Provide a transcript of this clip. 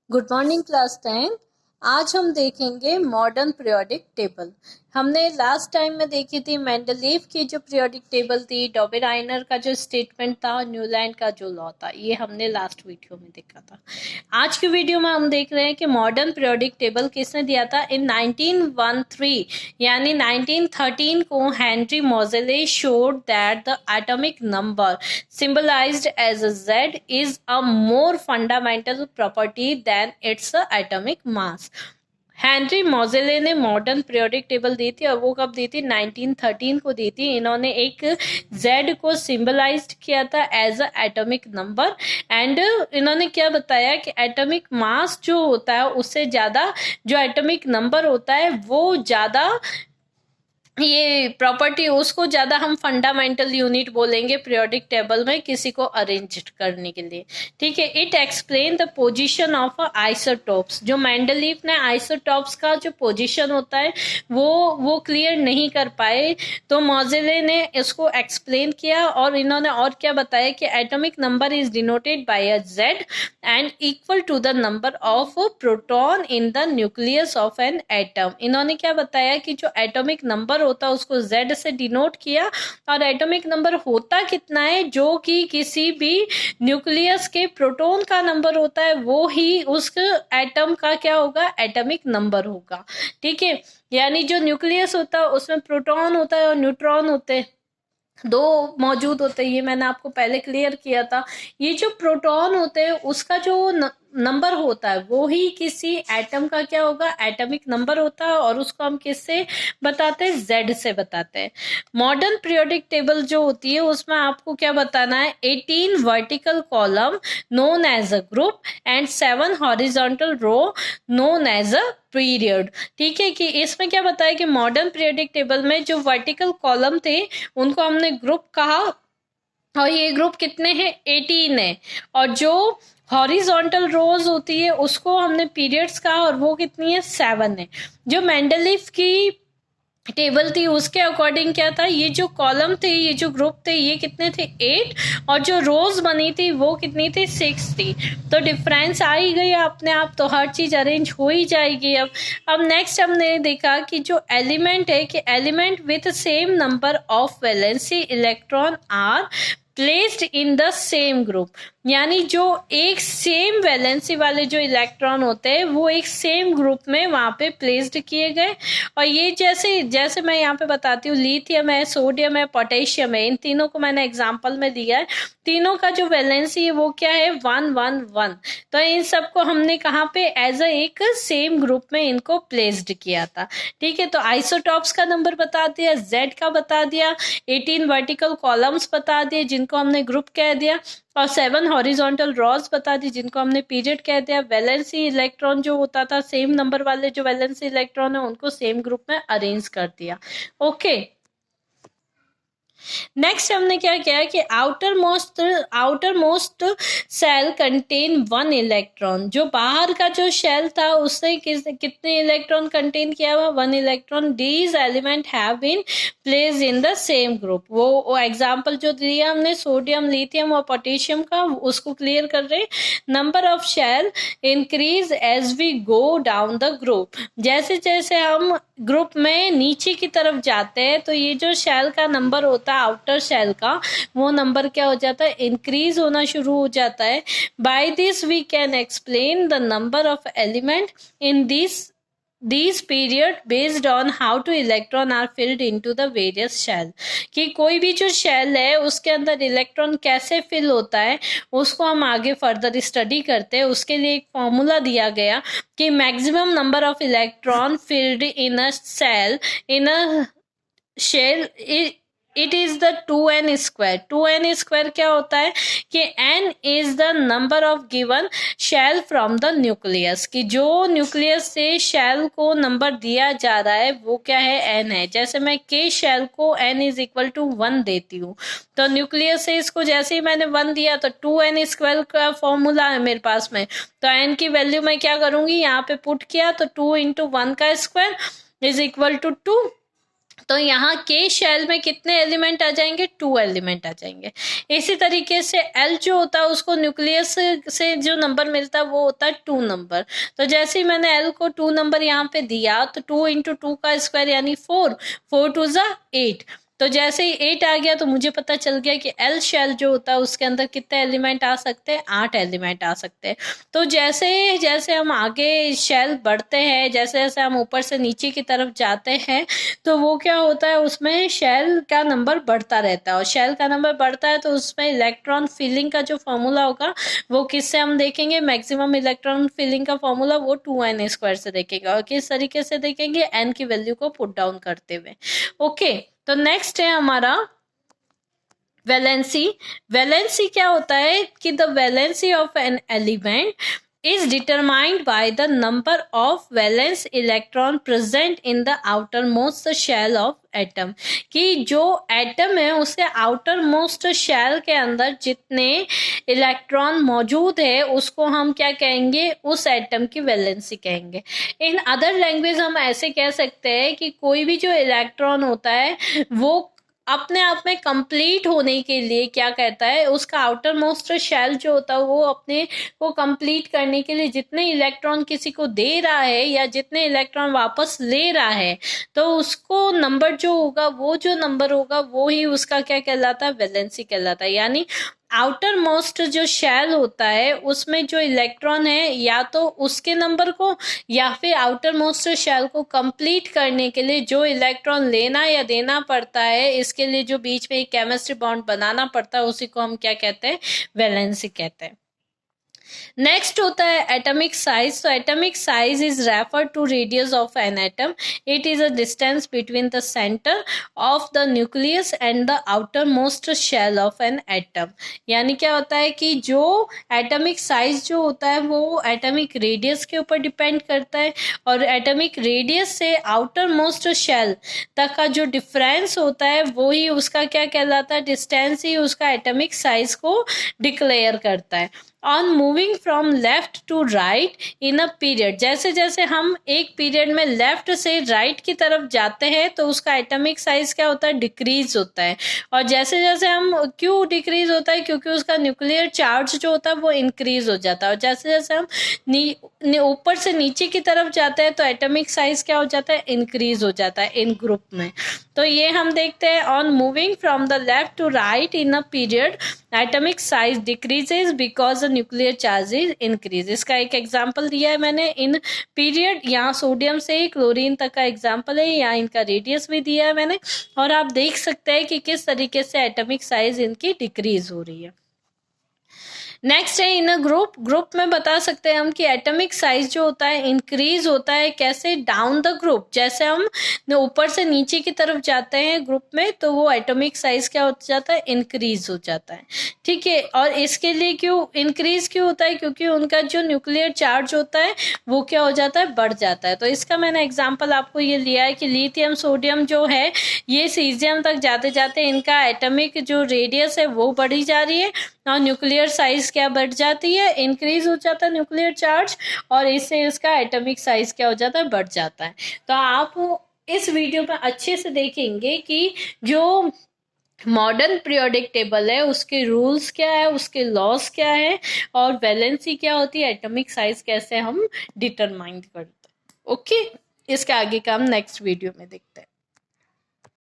Good morning class 10। आज हम देखेंगे मॉडर्न पीरियोडिक टेबल। हमने लास्ट टाइम में देखी थी मेंडलीव की जो पीरियोडिक टेबल थी, डॉबेराइनर का जो स्टेटमेंट था, न्यूलैंड का जो लॉ था। ये हमने लास्ट वीडियो में देखा था। आज की वीडियो में हम देख रहे हैं कि मॉडर्न पीरियोडिक टेबल किसने दिया था। इन 1913 यानी 1913 को Henry Moseley showed that the atomic number symbolized as a Z is a more fundamental property than its atomic mass. Henry Moseley ने मॉडर्न पीरियोडिक टेबल दी थी और वो कब दी थी? 1913 को दी थी। इन्होंने एक Z को सिंबलाइज्ड किया था as a atomic number and इन्होंने क्या बताया कि एटॉमिक मास जो होता है उससे ज्यादा जो एटॉमिक नंबर होता है वो ज्यादा ये प्रॉपर्टी उसको ज्यादा हम फंडामेंटल यूनिट बोलेंगे पीरियोडिक टेबल में किसी को अरेंज करने के लिए। ठीक है। It explain the position of isotopes. जो मेंडलीव ने आइसोटॉप्स का जो पोजीशन होता है वो क्लियर नहीं कर पाए, तो मोजेले ने इसको एक्सप्लेन किया और इन्होंने और क्या बताया कि atomic number is denoted by a Z and equal to the number of proton in the nucleus of an atom. इन्होंने क्या बताया कि जो एटॉमिक नंबर होता है उसको Z से डिनोट किया और एटॉमिक नंबर होता कितना है, जो कि किसी भी न्यूक्लियस के प्रोटॉन का नंबर होता है वो ही उस एटम का क्या होगा, एटॉमिक नंबर होगा। ठीक है। यानी जो न्यूक्लियस होता है उसमें प्रोटॉन होता है और न्यूट्रॉन होते हैं, दो मौजूद होते हैं। ये मैंने आपको पहले क्लियर किया था। ये जो प्रोटॉन होते हैं उसका जो नंबर होता है वो ही किसी एटम का क्या होगा, एटॉमिक नंबर होता है और उसको हम किससे बताते हैं, Z से बताते हैं। मॉडर्न पीरियोडिक टेबल जो होती है उसमें आपको क्या बताना है, 18 vertical column known as a group and 7 horizontal row known as a period. ठीक है। कि इसमें क्या बताया कि मॉडर्न पीरियोडिक टेबल में जो वर्टिकल कॉलम थे उनको हमने ग्रुप कहा और ये ग्रुप कितने हैं, 18 है। और जो हॉरिजॉन्टल रोज होती है उसको हमने पीरियड्स कहा और वो कितनी है, 7 है। जो मेंडलीव की टेबल थी उसके अकॉर्डिंग क्या था, ये जो कॉलम थे, ये जो ग्रुप थे, ये कितने थे, 8 और जो रोज बनी थी वो कितनी थी, 6 थी। तो डिफरेंस आ ही गई अपने आप, तो हर चीज अरेंज हो ही जाएगी। अब नेक्स्ट हमने देखा कि जो एलिमेंट है कि element with same number of valency electron are placed in the same group. यानी जो एक सेम वैलेंसी वाले जो इलेक्ट्रॉन होते हैं वो एक सेम ग्रुप में वहां पे प्लेस्ड किए गए। और ये जैसे जैसे मैं यहाँ पे बताती हूँ, लिथियम है, सोडियम है, पोटेशियम है, इन तीनों को मैंने एग्जांपल में दिया है। तीनों का जो वैलेंसी है वो क्या है, 1 1 1। तो इन सबको हमने कहाँ पे एज अ एक सेम ग्रुप में इनको प्लेस्ड किया था। ठीक है। तो आइसोटॉप्स का नंबर बता दिया, Z का बता दिया, 18 वर्टिकल कॉलम्स बता दिए जिनको हमने ग्रुप कह दिया, और 7 हॉरिजॉन्टल रॉज बता दी जिनको हमने पीरियड कह दिया। वैलेंसी इलेक्ट्रॉन जो होता था, सेम नंबर वाले जो वैलेंसी इलेक्ट्रॉन है उनको सेम ग्रुप में अरेंज कर दिया। ओके। नेक्स्ट हमने क्या किया कि outermost cell contain 1 electron. जो बाहर का जो शेल था उससे कितने इलेक्ट्रॉन कंटेन किया हुआ, 1 electron. These element have been placed in the same group. वो एग्जांपल जो दिया हमने सोडियम, लिथियम और पोटेशियम का, उसको क्लियर कर रहे। Number of shell increase as we go down the group. जैसे जैसे हम ग्रुप में नीचे की तरफ जाते हैं तो ये जो शेल का नंबर होता है, आउटर शेल का, वो नंबर क्या हो जाता है, इंक्रीज होना शुरू हो जाता है। By this we can explain the number of element in these period based on how to electron are filled into the various shell। कि कोई भी जो शेल है उसके अंदर इलेक्ट्रॉन कैसे फिल होता है उसको हम आगे फर्दर स्टडी करते हैं। उसके लिए एक फॉर्मूला दिया गया कि maximum number of electron filled in a cell in a shell it is the 2n square. 2n square क्या होता है कि n is the number of given shell from the nucleus. कि जो न्यूक्लियस से शेल को नंबर दिया जा रहा है वो क्या है, n है। जैसे मैं k शेल को n इज इक्वल टू 1 देती हूँ, तो न्यूक्लियस से इसको जैसे ही मैंने 1 दिया तो 2n स्क्वायर का फॉर्मूला है मेरे पास में, तो n की वैल्यू मैं क्या करूंगी, यहाँ पे पुट किया तो 2 इंटू 1 का स्क्वायर इज इक्वल टू 2। तो यहाँ के शेल में कितने एलिमेंट आ जाएंगे, 2 एलिमेंट आ जाएंगे। इसी तरीके से एल जो होता है उसको न्यूक्लियस से जो नंबर मिलता है वो होता है 2 नंबर। तो जैसे ही मैंने एल को 2 नंबर यहाँ पे दिया तो 2 इंटू 2 का स्क्वायर यानी 4, 4 टू ज़ा 8। तो जैसे ही 8 आ गया तो मुझे पता चल गया कि एल शेल जो होता है उसके अंदर कितने एलिमेंट आ सकते हैं, 8 एलिमेंट आ सकते हैं। तो जैसे जैसे हम आगे शेल बढ़ते हैं, जैसे जैसे हम ऊपर से नीचे की तरफ जाते हैं, तो वो क्या होता है, उसमें शेल का नंबर बढ़ता रहता है। और शेल का नंबर बढ़ता है तो उसमें इलेक्ट्रॉन फिलिंग का जो फॉर्मूला होगा वो किससे हम देखेंगे, मैक्सिमम इलेक्ट्रॉन फिलिंग का फॉर्मूला वो 2n² से देखेगा। और किस तरीके से देखेंगे, n की वैल्यू को पुट डाउन करते हुए। ओके, तो नेक्स्ट है हमारा वैलेंसी। वैलेंसी क्या होता है कि the valency of an element is determined by the number of valence electron present in the outermost shell of atom। कि जो एटम है उसके आउटरमोस्ट शेल के अंदर जितने इलेक्ट्रॉन मौजूद है उसको हम क्या कहेंगे, उस एटम की वैलेंसी कहेंगे। इन अदर लैंग्वेज हम ऐसे कह सकते हैं कि कोई भी जो इलेक्ट्रॉन होता है वो अपने आप में कंप्लीट होने के लिए क्या कहता है, उसका आउटर मोस्ट शेल जो होता है वो अपने को कंप्लीट करने के लिए जितने इलेक्ट्रॉन किसी को दे रहा है या जितने इलेक्ट्रॉन वापस ले रहा है, तो उसको नंबर जो होगा, वो जो नंबर होगा वो ही उसका क्या कहलाता है, वैलेंसी कहलाता है। यानी आउटर मोस्ट जो शेल होता है उसमें जो इलेक्ट्रॉन है या तो उसके नंबर को या फिर आउटर मोस्ट शेल को कंप्लीट करने के लिए जो इलेक्ट्रॉन लेना या देना पड़ता है, इसके लिए जो बीच में एक केमिस्ट्री बॉन्ड बनाना पड़ता है, उसी को हम क्या कहते हैं, वैलेंसी कहते हैं। नेक्स्ट होता है एटॉमिक साइज। तो atomic size is refer to radius of an atom. It is a distance between the centre of the nucleus and the outermost shell of an atom. यानी क्या होता है कि जो एटॉमिक साइज जो होता है वो एटॉमिक रेडियस के ऊपर डिपेंड करता है, और एटॉमिक रेडियस से आउटर मोस्ट शेल तक का जो डिफरेंस होता है वो ही उसका क्या कहलाता है, डिस्टेंस ही उसका एटॉमिक साइज को डिक्लेयर करता है। On moving from left to right in a period, जैसे जैसे हम एक पीरियड में लेफ्ट से राइट की तरफ जाते हैं तो उसका एटॉमिक साइज क्या होता है, डिक्रीज होता है। और जैसे जैसे हम, क्यों डिक्रीज होता है, क्योंकि उसका न्यूक्लियर चार्ज जो होता है वो इंक्रीज हो जाता है। और जैसे जैसे हम ऊपर से नीचे की तरफ जाते हैं तो एटॉमिक साइज क्या हो जाता है, इंक्रीज हो जाता है इन ग्रुप में। तो ये हम देखते हैं, on moving from the left to right in a period atomic size decreases because the nuclear charge is increase. इसका एक एग्जांपल दिया है मैंने इन पीरियड, यहाँ सोडियम से क्लोरीन तक का एग्जांपल है, यहाँ इनका रेडियस भी दिया है मैंने, और आप देख सकते हैं कि किस तरीके से एटॉमिक साइज इनकी डिक्रीज हो रही है। नेक्स्ट है इन अ ग्रुप। ग्रुप में बता सकते हैं हम कि एटॉमिक साइज जो होता है इंक्रीज होता है कैसे, डाउन द ग्रुप। जैसे हम ऊपर से नीचे की तरफ जाते हैं ग्रुप में तो वो एटॉमिक साइज क्या हो जाता है, इंक्रीज हो जाता है। ठीक है, और इसके लिए क्यों इंक्रीज क्यों होता है, क्योंकि उनका जो न्यूक्लियर चार्ज होता है वो क्या हो जाता है, बढ़ जाता है। तो इसका मैंने एग्जाम्पल आपको ये लिया है कि लिथियम सोडियम जो है ये सीजियम तक जाते जाते इनका एटॉमिक जो रेडियस है वो बढ़ी जा रही है और न्यूक्लियर साइज क्या बढ़ जाती है, इंक्रीज हो जाता है न्यूक्लियर चार्ज, और इससे इसका एटॉमिक साइज क्या हो जाता है, बढ़ जाता है। तो आप इस वीडियो में अच्छे से देखेंगे कि जो मॉडर्न पीरियोडिक टेबल है उसके रूल्स क्या है, उसके लॉस क्या है, और वैलेंसी क्या होती है, एटॉमिक साइज कैसे हम डिटरमाइन करते हैं। ओके, इसके आगे का हम नेक्स्ट वीडियो में देखते हैं।